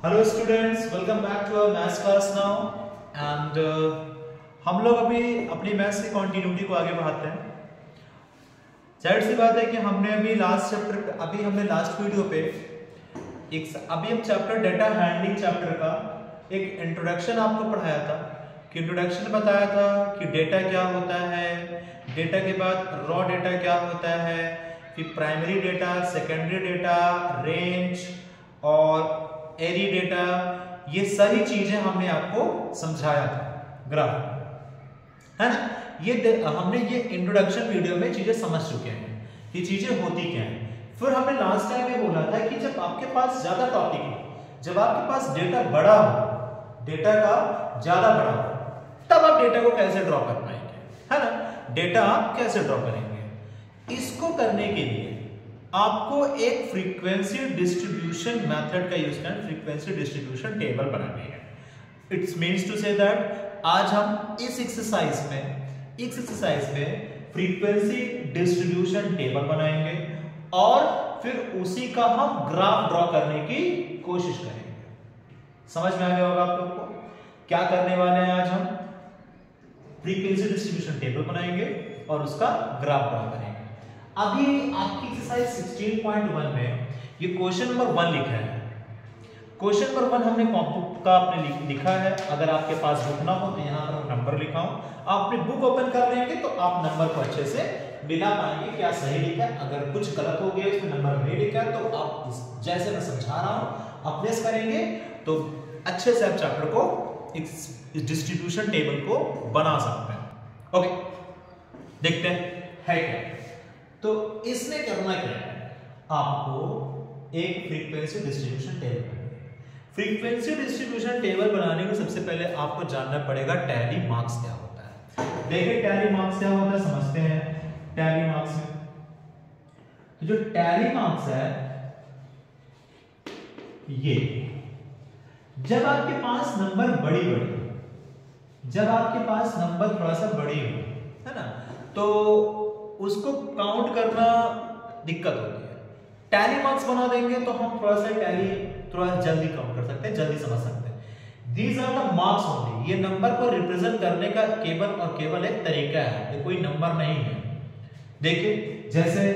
Hello students, welcome back to our maths class now and हम लोग अभी अपनी मैथ्स की कंटिन्यूटी को आगे बढ़ाते हैं। जाहिर सी बात है कि हमने अभी लास्ट वीडियो पे अभी हम चैप्टर डेटा हैंडलिंग चैप्टर का एक इंट्रोडक्शन आपको पढ़ाया था कि इंट्रोडक्शन बताया था कि डेटा क्या होता है, डेटा के बाद रॉ डेटा क्या होता है, फिर primary data, secondary data, range और एरी डेटा, ये सारी चीजें हमने आपको समझाया था। ग्राफ है ना, हमने ये इंट्रोडक्शन वीडियो में चीजें समझ चुके हैं कि चीजें होती क्या हैं। फिर हमने लास्ट टाइम ये बोला था कि जब आपके पास ज्यादा टॉपिक हो, जब आपके पास डेटा बड़ा हो, डेटा का ज्यादा बड़ा हो, तब आप डेटा को कैसे ड्रॉ कर पाएंगे, है ना। डेटा आप कैसे ड्रॉ करेंगे, इसको करने के लिए आपको एक फ्रीक्वेंसी डिस्ट्रीब्यूशन मेथड का यूज करना, फ्रीक्वेंसी डिस्ट्रीब्यूशन टेबल बनानी है। It's means to say that आज हम इस एक्सरसाइज में फ्रीक्वेंसी डिस्ट्रीब्यूशन टेबल बनाएंगे और फिर उसी का हम ग्राफ ड्रॉ करने की कोशिश करेंगे। समझ में आ गया होगा आप लोग को क्या करने वाले हैं। आज हम फ्रीक्वेंसी डिस्ट्रीब्यूशन टेबल बनाएंगे और उसका ग्राफ ड्रॉ करेंगे। अभी आपकी एक्सरसाइज 16.1 में ये क्वेश्चन नंबर 1 लिखा है। क्वेश्चन नंबर 1 हमने कॉम्प्यूट का आपने लिखा है। अगर आपके पास बुक ना हो तो यहाँ पर नंबर लिखा हूं, आप अपनी बुक ओपन कर लेंगे तो आप नंबर को अच्छे से मिला पाएंगे क्या सही लिखा है। अगर कुछ गलत हो गया, इसमें नंबर नहीं लिखा है, तो आप जैसे मैं समझा रहा हूं अपने करेंगे तो अच्छे से आप चैप्टर को इस डिस्ट्रीब्यूशन टेबल को बना सकते हैं। ओके, देखते हैं है क्या। तो इसमें करना क्या है, आपको एक फ्रीक्वेंसी डिस्ट्रीब्यूशन टेबल बनानी है। फ्रीक्वेंसी डिस्ट्रीब्यूशन टेबल बनाने को सबसे पहले आपको जानना पड़ेगा टैली मार्क्स क्या होता है। देखिए टैली मार्क्स क्या होता है, समझते हैं। टैली मार्क्स में तो जो टैली मार्क्स है, ये जब आपके पास नंबर जब आपके पास नंबर थोड़ा सा बड़ी हो, है ना, तो उसको काउंट करना दिक्कत होती है। टैली मार्क्स बना देंगे तो हम थोड़ा जल्दी काउंट कर सकते हैं, जल्दी समझ सकते हैं। These are the marks only. ये नंबर को रिप्रेजेंट करने का केवल और केवल एक तरीका है, ये कोई नंबर नहीं है। देखिए जैसे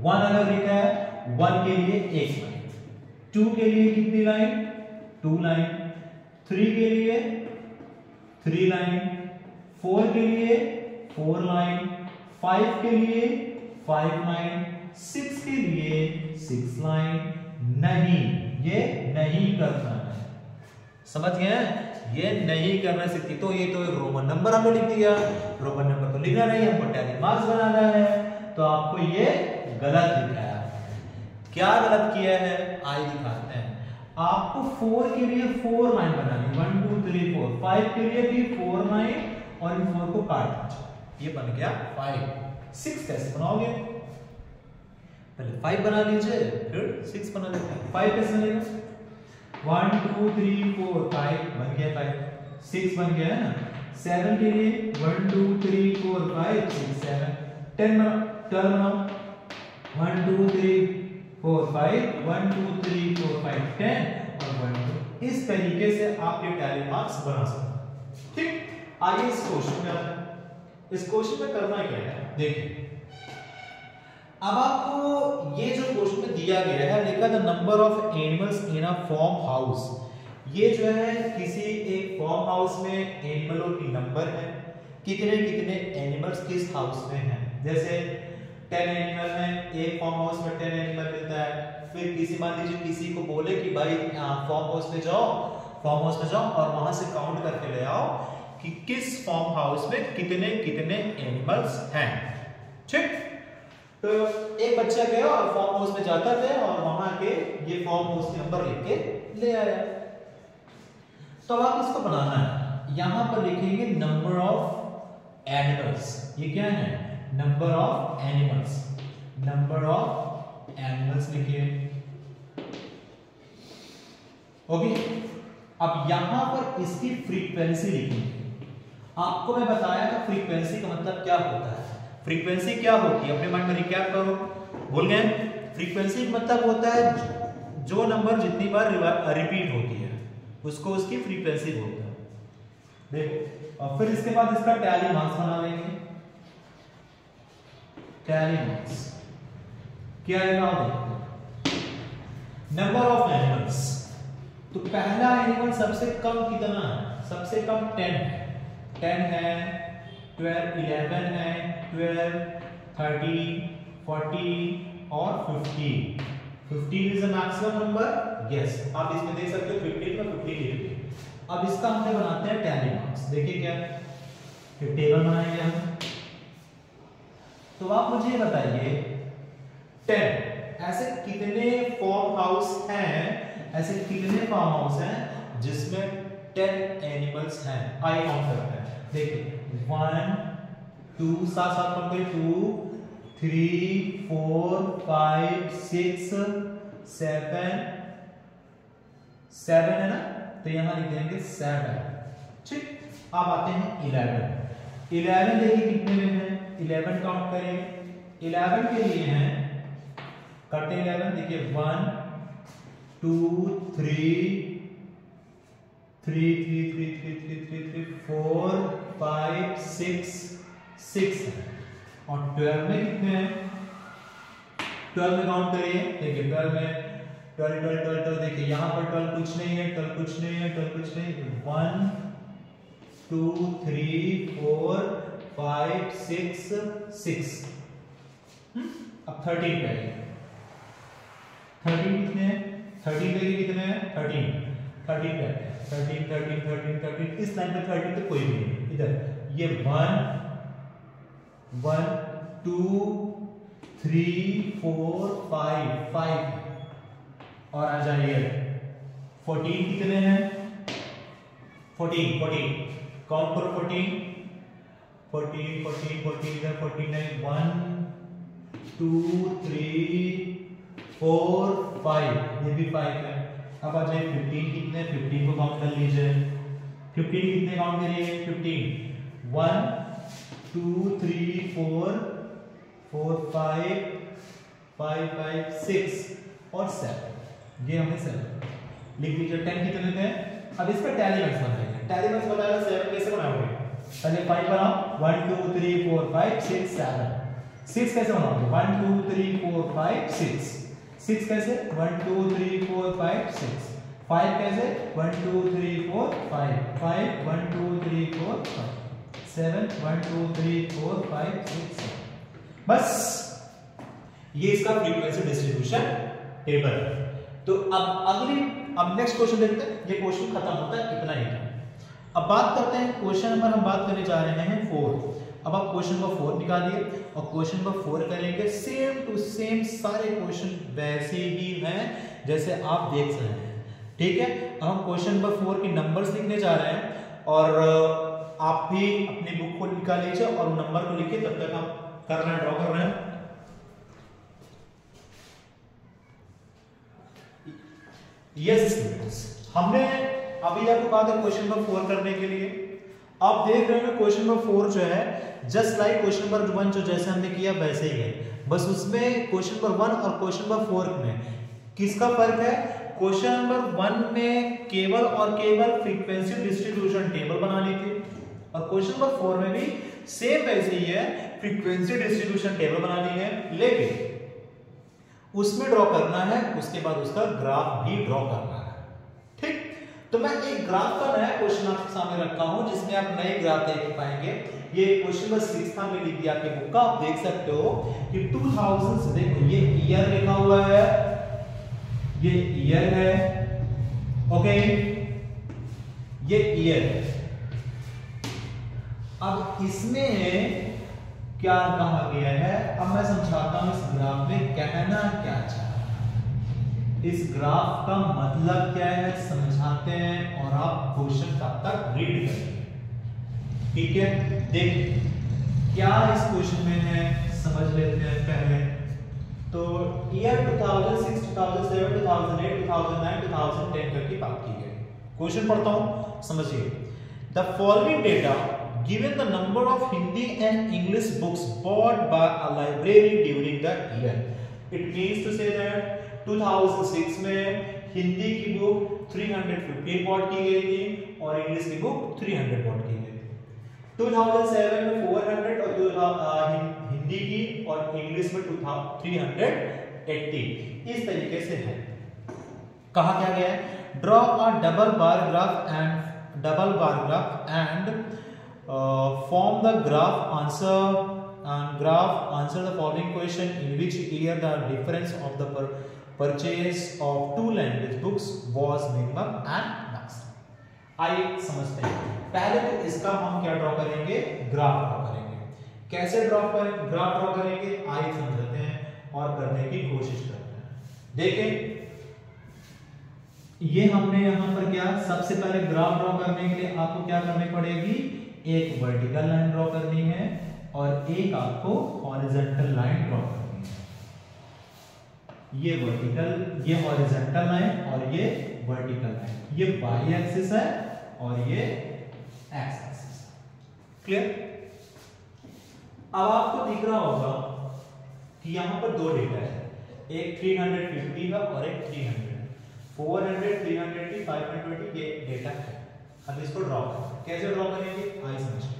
1 अगर लिखा है, 1 के लिए 1 लाइन, 2 के लिए कितनी लाइन, 2 लाइन, 3 के लिए 3 लाइन, 4 के लिए 4 लाइन, 5 के लिए 5 लाइन, 6 के लिए 6 लाइन। नहीं, ये नहीं करना है, समझ गए? ये नहीं करना सकती। तो ये तो एक रोमन नंबर हमने लिख दिया, रोमन नंबर तो लिखना नहीं, हमको टैली मार्क्स बनाना है, तो आपको ये गलत लिखा है। क्या गलत किया है आइए दिखाते हैं। आपको 4 के लिए 4 लाइन बनानी, 1 2 3 4, 5 के लिए भी 4 लाइन और इन 4 को काट दीजिए, ये बन गया 5। 6 कैसे बनाओगे, पहले 5 बना लीजिए फिर 6 बना लेते हैं। 5 कैसे बनेगा, 1 2 3 4 5 बन गया 5, 6 बन गया है ना। 7 के लिए 1 2 3 4 5 6 7, 10 बनाओ 1 2 3 4 5 1 2 3 4 5 10 और 1 2। इस तरीके से आप ये टैली मार्क्स बना सकते हैं। ठीक, आइए इस क्वेश्चन में आते हैं। इस क्वेश्चन में करना क्या है, देखिए अब आपको ये जो क्वेश्चन में दिया गया है, लिखा the number of animals in a farm house. ये जो है किसी एक फार्म हाउस में एनिमलों की नंबर है, कितने कितने एनिमल्स किस हाउस में हैं। जैसे 10 एनिमल है, एक फार्म हाउस में 10 एनिमल मिलता है। फिर किसी मान लीजिए किसी को बोले कि भाई फार्म हाउस में जाओ और वहां से काउंट करके ले आओ कि किस फार्म हाउस में कितने कितने एनिमल्स हैं। ठीक, तो एक बच्चा गया और फार्म हाउस में जाता था और वहां के ये फार्म हाउस के नंबर लिख के ले आया। तो अब आप इसको बनाना है, यहां पर लिखेंगे नंबर ऑफ एनिमल्स। ये क्या है, number of animals, number of animals लिखिए। ओके, अब यहां पर इसकी फ्रीक्वेंसी लिखेंगे। आपको मैं बताया था फ्रीक्वेंसी का मतलब क्या होता है। फ्रीक्वेंसी क्या होती है, अपने माइंड में रिकैप करो, भूल गए? फ्रीक्वेंसी का मतलब होता है जो नंबर जितनी बार रिपीट होती है उसको उसकी फ्रीक्वेंसी बोलते हैं। देखो और फिर इसके बाद इसका टैली मार्क्स बना लेंगे। टैली मार्क्स क्या है ना, देखते हैं नंबर ऑफ एनिमल्स। तो पहला एनिमल सबसे कम कितना है, सबसे कम 10 है, 10 है, 12, 11 है, 12, 13, 14 और 15। 15 is the maximum number. Yes, आप इसमें देख सकते हो 15 में 15 लिख दिए। अब इसका हमने बनाते हैं टैली मार्क्स। देखिए क्या फिर टेबल बनाएंगे हम। तो आप मुझे बताइए 10 ऐसे कितने फार्म हाउस हैं, ऐसे कितने फार्म हाउस हैं जिसमें 10 एनिमल्स हैं। आइए काउंट करते हैं। देखिए 1 2 साथ साथ काउंट करें 2 3 4 5 6 7 है ना, तो यहां लिख देंगे 7। ठीक, अब आते हैं 11 देखिए कितने में है, 11 काउंट करें। 11 के लिए हैं करते 11, देखिए 1 2 3 4 5 6 है। और 12 में कितने हैं, 12 में काउंट करिए। देखिए 12 में 12 देखिए यहाँ पर 12 कुछ नहीं है, 12 कुछ नहीं है, 12 कुछ नहीं है। 1 2 3 4 5 6 अब 13 पे आइए। 13 कितने हैं, 13 देखिए कितने हैं, 13 पे 13 इस लाइन पे 13 तो कोई भी नहीं। इधर ये 1 2 3 4 5 और आ जाइए 14 कितने हैं, 14 काउंट करो 14 इधर 14 है। 1 2 3 4 5 ये भी 5 है। अब आ जाए 15 कितने, 15 को काउंट कर लीजिए। 15 कितने काउंट करिए, 15 1 2 3 4 5 6 और 7। ये हमने 7 लिख लीजिए। 10 कितने थे। अब इसका टैली मैक्स बनाएंगे। टैली मैक्स बनाएगा 7 कैसे बनाओगे, पहले 5 बनाओ 1 2 3 4 5 6 7। 6 कैसे बनाओगे, 1 2 3 4 5 6 कैसे 1 2 3 4 5 6। 5 कैसे 1 2 3 4 5 1 2 3 4 5 7 1 2 3 4 5 6 7। बस ये इसका फ्रीक्वेंसी डिस्ट्रीब्यूशन टेबल है। तो अब नेक्स्ट क्वेश्चन देखते हैं। ये क्वेश्चन खत्म होता है इतना ही। अब बात करते हैं क्वेश्चन नंबर, हम बात करने जा रहे हैं 4। अब आप क्वेश्चन नंबर 4 निकालिए और क्वेश्चन नंबर 4 करेंगे सेम टू सेम। सारे क्वेश्चन वैसे ही हैं जैसे आप देख रहे हैं, ठीक है। अब हम क्वेश्चन नंबर 4 के नंबर्स लिखने जा रहे हैं और आप भी अपनी बुक को निकाल लीजिए और नंबर को लिखिए। तब तक आप कर रहे हैं, ड्रॉ कर रहे हैं। यस स्टूडेंट्स, हमने अभी आपको कहा था क्वेश्चन नंबर 4 करने के लिए। आप देख रहे हैं क्वेश्चन नंबर 4 जो है जस्ट लाइक क्वेश्चन नंबर 1 जो जैसे हमने किया वैसे ही है। बस उसमें क्वेश्चन नंबर 1 और क्वेश्चन नंबर 4 में किसका फर्क है। क्वेश्चन नंबर 1 में केवल और केवल फ्रीक्वेंसी डिस्ट्रीब्यूशन टेबल बनानी थी और क्वेश्चन नंबर 4 में भी सेम वैसे ही है, फ्रीक्वेंसी डिस्ट्रीब्यूशन टेबल बनानी है, लेकिन उसमें ड्रॉ करना है, उसके बाद उसका ग्राफ भी ड्रॉ करना है। ठीक, तो मैं एक ग्राफ का नया क्वेश्चन आपके सामने रखा हूं जिसमें आप नए ग्राफ देख पाएंगे। ये क्वेश्चन नंबर 6 था, मैं लिख दिया आपकी बुक का। आप देख सकते हो कि 2000 से देखो ये ईयर लिखा हुआ है, ये ईयर है, ओके, ये ईयर है। अब इसमें क्या कहा गया है, अब मैं समझाता हूं इस ग्राफ में कहना क्या चाह रहा है, इस ग्राफ का मतलब क्या है समझाते हैं और आप क्वेश्चन तब तक रीड करेंगे। ठीक है, देखिए क्या इस क्वेश्चन में है समझ लेते हैं पहले। तो ईयर 2006, 2007, 2008, 2009, 2010 तक की बात की गई। क्वेश्चन पढ़ता हूं, समझिए। The following data given the number of Hindi and English books bought by a library during the year. It means to say that 2006 में हिंदी की बुक 315 वॉट की गई थी और इंग्लिश की बुक 300 वॉट की गई थी। 2007 में 400 और हिंदी की और इंग्लिश में 380 इस तरीके से है। कहा क्या गया है, draw a double bar graph and form the graph answer the following question in which year the difference of the purchase of 2 language books was minimum and maximum। आइए समझते हैं। पहले तो इसका हम क्या ड्रॉ करेंगे, ग्राफ ड्रॉ करेंगे। कैसे ग्राफ ड्रॉ करेंगे आइए समझते हैं और करने की कोशिश करते हैं। देखें ये हमने यहाँ पर क्या, सबसे पहले ग्राफ ड्रॉ करने के लिए आपको क्या करनी पड़ेगी, एक वर्टिकल लाइन ड्रॉ करनी है और एक आपको हॉरिजॉन्टल लाइन ड्रॉ करनी है। ये वर्टिकल, ये हॉरिजॉन्टल लाइन और ये वर्टिकल लाइन, ये वाई एक्सिस है और ये एक्स एक्सिस। क्लियर? अब आपको दिख रहा होगा कि यहाँ पर दो डेटा है, एक 350 का और एक 300, 400, 300, 520 ये डेटा है। अब इसको ड्रॉ करें। कैसे ड्रॉ करेंगे आइए समझिए।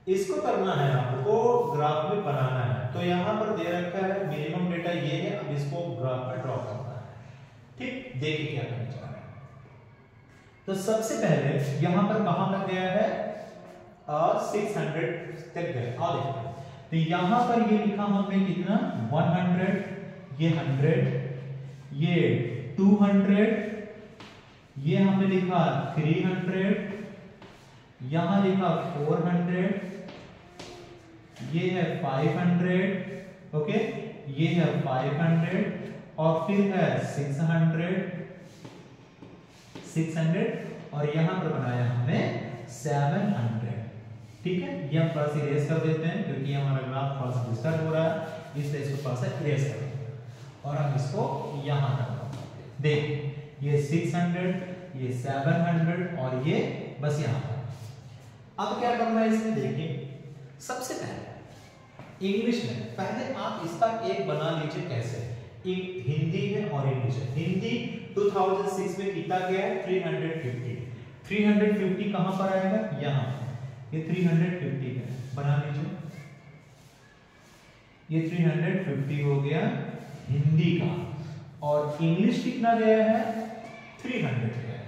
इसको करना है आपको ग्राफ में बनाना है, तो यहाँ पर दे रखा है मिनिमम डेटा ये है, अब इसको ग्राफ में ड्रॉ करना है। ठीक, देखिए क्या करना चाह रहे हैं। तो सबसे पहले यहाँ पर कहां तक गया है, 600 तक गया। और देखो तो यहाँ पर ये लिखा हमने कितना, 100, ये 100, ये 200, ये हमने लिखा 300, यहां लिखा 400, ये है 500, ओके, ये है 500 और फिर है 600 और यहां पर बनाया हमने 700। ठीक है, ये हम थोड़ा सा इरेज कर देते हैं क्योंकि हमारा ग्राफ थोड़ा सा डिस्टर्ब हो रहा है, इसलिए इसको थोड़ा सा इरेज कर देते हैं और हम इसको यहां तक देख, ये 600, ये 700 और ये बस यहां पर। अब क्या करना है इसमें, देखिए सबसे पहले इंग्लिश में पहले आप इसका एक बना लीजिए। कैसे, हिंदी है और इंग्लिश है। हिंदी 2006 में कितना गया है, 350 कहां पर आएगा, यहां, ये 350 है, बना लीजिए। ये 350 हो गया हिंदी का और इंग्लिश कितना गया है, 300 गया है।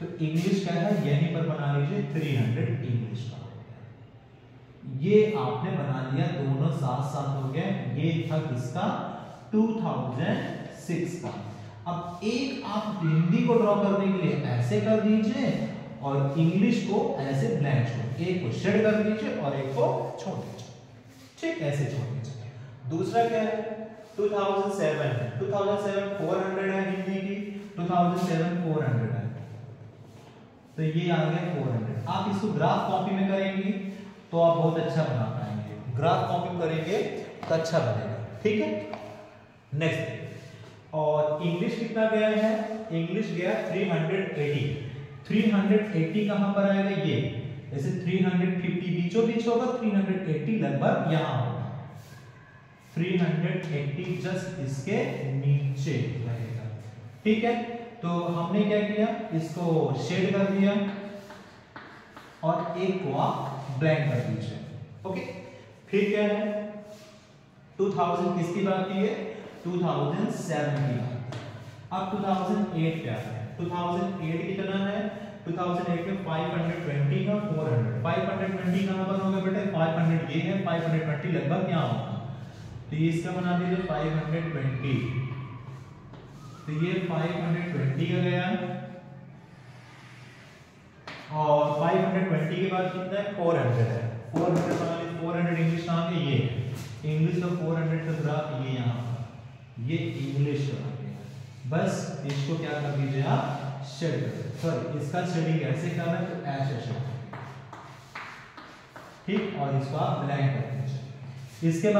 तो इंग्लिश क्या है, यहीं पर बना लीजिए 300 इंग्लिश का। ये आपने बना लिया, दोनों साथ साथ हो गए। ये था किसका, 2006 का। अब एक आप हिंदी को ड्रॉ करने के लिए ऐसे कर दीजिए और इंग्लिश को ऐसे ब्लैंक छोड़, एक को शेड कर दीजिए और एक को छोड़ दीजिए। ठीक, ऐसे छोड़ दीजिए। दूसरा क्या है, 2007 है, 2007 400 है हिंदी की, 2007 400 है, तो ये आ गया 400। आप इसको ग्राफ कॉपी में करेंगे तो आप बहुत अच्छा बना पाएंगे, ग्राफ कॉपी में करेंगे तो अच्छा बनेगा। ठीक है, नेक्स्ट। और इंग्लिश कितना गया है, इंग्लिश गया 380 कहां पर आएगा, ये जैसे 350 बीचों बीच होगा, 380 लगभग यहां होगा, 380 जस्ट इसके नीचे रहेगा। ठीक है, तो हमने क्या किया, इसको शेड कर दिया और एक को आप ब्लैंक कर दीजिए। ओके, फिर क्या है, 2000 किसकी बात की है, 2007 की बात। अब 2008 क्या है, 2008 कितना है, 2008 में 520 का 400, 520 कहां पर होगा बेटा, 500 ये है, 520 लगभग यहाँ होगा, तो ये इसका बना दीजिए 520, तो ये 520 का गया और 520 के बाद कितना है, 400 है, 400 बना लीजिए। 400 इंग्लिश कहाँ पे, ये इंग्लिश का 400 का ग्राफ ये यहाँ पर, ये इंग्लिश का बस इसको क्या कर दीजिए आप, शेड कर दीजिए। सॉरी, इसका शेडिंग ऐसे करना है तो ऐसे शेड, ठीक, और इसको आप ब्लैंक कर दीजिए। इसके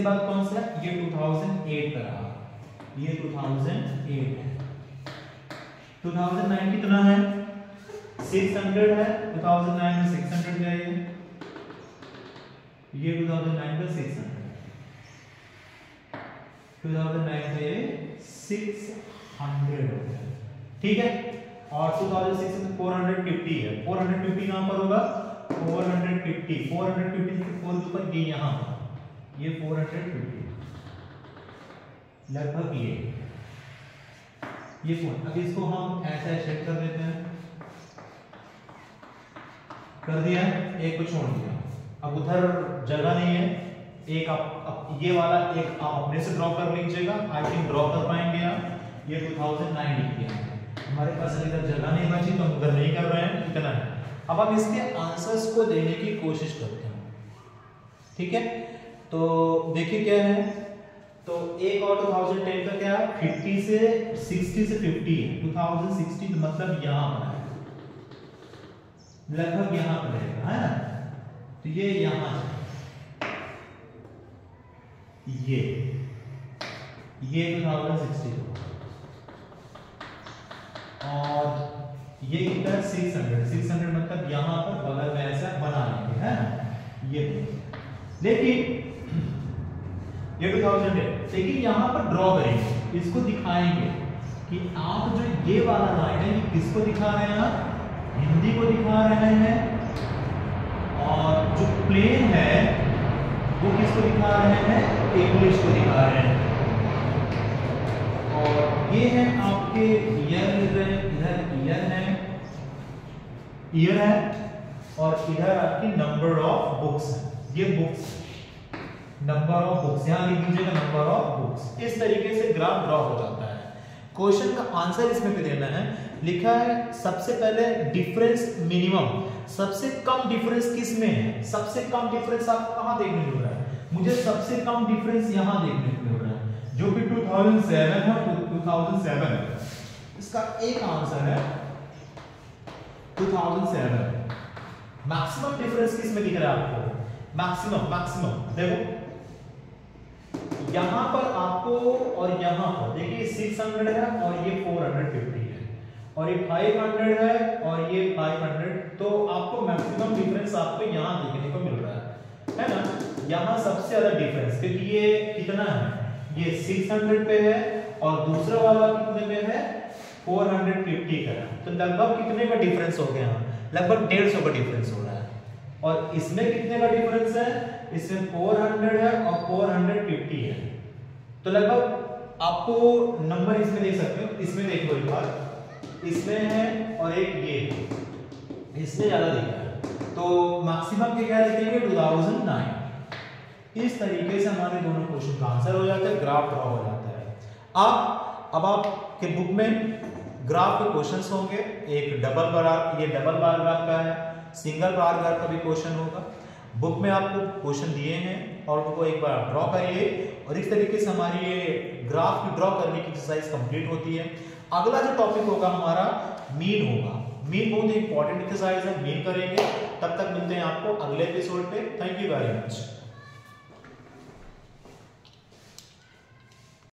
बाद कौन सा, ये 2008 का रहा, ये 2008 है। 2009 कितना है, 600 है, 2009 में 600 है, ये 2009 का 600, 2009 पे 600 हो गया, ठीक है। और 2006 में 450 है, 450 कहां पर होगा, 450 से 4 के ऊपर ये यहां पर, ये 450 लगभग ये फोन। अब इसको हम ऐसा सेट कर देते हैं, कर दिया, एक को छोड़ दिया। अब उधर जगह नहीं है, एक आप ये वाला एक आप अपने से ड्रॉ कर लीजिएगा, आई थिंक ड्रॉ कर पाएंगे आप। ये 2009 लिख दिया, हमारे पास इधर जगह नहीं बची तो हम उधर नहीं कर रहे हैं, इतना है। अब हम इसके आंसर्स को देने की कोशिश करते हैं, ठीक है। तो देखिए क्या है, तो एक और 2010 का क्या है, 50 से 60 से 50 है, 2060 मतलब यहाँ पर है, लगभग यहाँ पर रहेगा, है ना। तो ये यहाँ ये 2060 और ये कितना है 600 मतलब यहाँ पर बगल में ऐसा बना लेंगे, है ना ये। लेकिन ये 2000 है, लेकिन यहाँ पर ड्रॉ करेंगे, इसको दिखाएंगे कि आप जो ये वाला लाइन है ये किसको दिखा रहे हैं, आप हिंदी को दिखा रहे हैं, और जो प्लेन है वो किसको दिखा रहे हैं, इंग्लिश को दिखा रहे हैं। और ये है आपके ईयर, इधर ईयर है और इधर आपकी नंबर ऑफ बुक्स, ये बुक्स, नंबर ऑफ बुक्स, यहां लिख दीजिएगा नंबर ऑफ बुक्स। इस तरीके से ग्राफ ड्रॉ हो जाता है। क्वेश्चन का आंसर इसमें भी देना है, लिखा है सबसे पहले डिफरेंस मिनिमम, सबसे कम डिफरेंस किस में है, सबसे कम डिफरेंस आपको कहां देखने को मिल रहा है, मुझे सबसे कम डिफरेंस यहां देखने को मिल रहा है, जो कि 2007 है, 2007 इसका एक आंसर है 2007। मैक्सिमम डिफरेंस किस में दिख रहा है आपको, मैक्सिमम देखो यहां पर आपको, और यहां पर देखिए 600 है और ये 450 है, और ये 500 है और ये 500, तो आपको मैक्सिमम डिफरेंस आपको यहां देखने को मिल रहा है ना। यहां सबसे ज्यादा डिफरेंस, क्योंकि ये कितना है, ये 600 पे है और दूसरा वाला कितने में है, 450 का है, तो लगभग कितने का डिफरेंस हो गया, लगभग 150 का डिफरेंस हो रहा है। और इसमें कितने का डिफरेंस है, इसमें 400 है और 450 है, तो लगभग आपको नंबर इसमें देख सकते हो, इसमें देख लो एक बार, इसमें है और एक ये, इसमें ज्यादा दिख रहा है, तो मैक्सिमम के क्या लिखेंगे 2009। इस तरीके से हमारे दोनों क्वेश्चन का आंसर हो जाता है, ग्राफ ड्रॉ हो जाता है। अब आपके बुक में ग्राफ के क्वेश्चंस होंगे, एक डबल बार, ये डबल बार ग्राफ का है, सिंगल बार ग्राफ का भी क्वेश्चन होगा। बुक में आपको क्वेश्चन दिए हैं और उनको एक बार ड्रॉ करिए, और इस तरीके से हमारी ये ग्राफ की ड्रॉ करने की एक्सरसाइज कंप्लीट होती है। अगला जो टॉपिक होगा हमारा मीन होगा, मीन बहुत इंपॉर्टेंट एक्सरसाइज है, मीन करेंगे। तब तक मिलते हैं आपको अगले एपिसोड पे। Thank you very much.